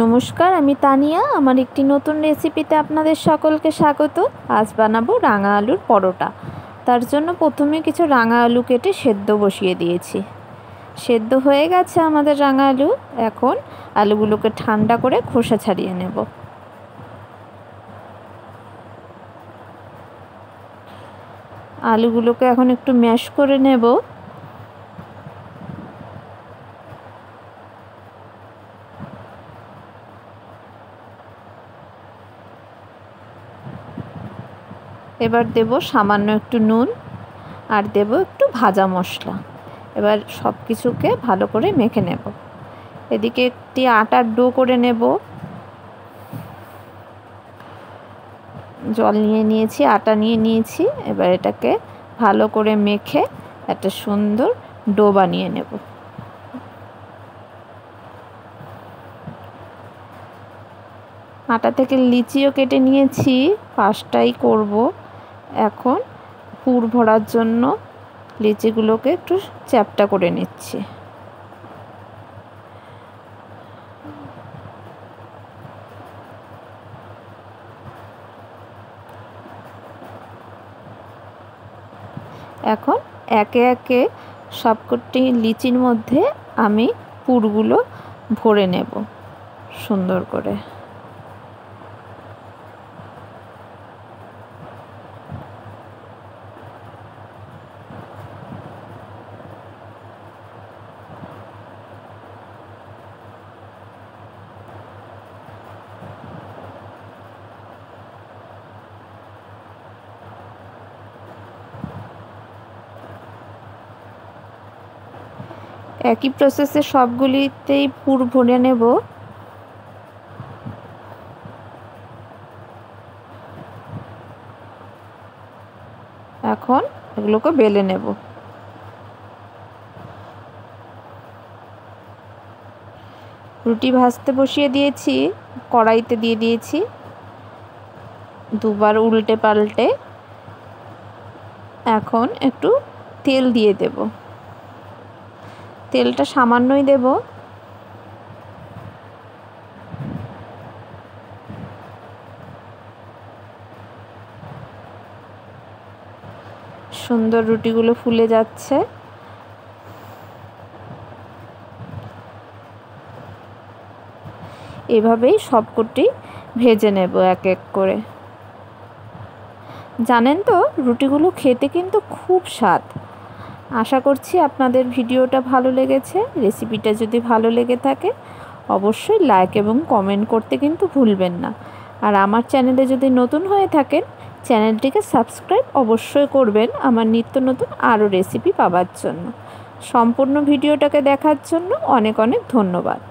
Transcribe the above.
নমস্কার, আমি তানিয়া। আমার একটি নতুন রেসিপিতে আপনাদের সকলকে স্বাগত। আজ বানাবো রাঙা আলুর পরোটা। তার জন্য প্রথমে কিছু রাঙা আলু কেটে সেদ্ধ বসিয়ে দিয়েছি। সেদ্ধ হয়ে গেছে আমাদের রাঙা আলু। এখন আলুগুলোকে ঠান্ডা করে খোসা ছাড়িয়ে নেব। আলুগুলোকে এখন একটু ম্যাশ করে নেব। এবার দেব সামান্য একটু নুন আর দেব একটু ভাজা মশলা। এবার সব কিছুকে ভালো করে মেখে নেব। এদিকে একটি আটার ডো করে নেব। জল নিয়ে নিয়েছি, আটা নিয়ে নিয়েছি। এবার এটাকে ভালো করে মেখে একটা সুন্দর ডো বানিয়ে নেব। আটা থেকে লিচিও কেটে নিয়েছি, 5টাই করব। এখন পুর ভরার জন্য লিচিগুলোকে একটু চ্যাপ্টা করে নিচ্ছি। এখন একে একে সবকটি লিচির মধ্যে আমি পুরগুলো ভরে নেব সুন্দর করে। একই প্রসেসে সবগুলিতেই পুর ভরে নেব। এখন এগুলোকে বেলে নেব। রুটি ভাজতে বসিয়ে দিয়েছি, কড়াইতে দিয়ে দিয়েছি। দুবার উল্টে পাল্টে এখন একটু তেল দিয়ে দেব। তেলটা সামান্যই দেব। সুন্দর রুটিগুলো ফুলে যাচ্ছে। এভাবেই সবকটি ভেজে নেব এক এক করে। জানেন তো, রুটিগুলো খেতে কিন্তু খুব স্বাদ। আশা করছি আপনাদের ভিডিওটা ভালো লেগেছে। রেসিপিটা যদি ভালো লেগে থাকে অবশ্যই লাইক এবং কমেন্ট করতে কিন্তু ভুলবেন না। আর আমার চ্যানেলে যদি নতুন হয়ে থাকেন চ্যানেলটিকে সাবস্ক্রাইব অবশ্যই করবেন আমার নিত্য নতুন আরও রেসিপি পাওয়ার জন্য। সম্পূর্ণ ভিডিওটাকে দেখার জন্য অনেক অনেক ধন্যবাদ।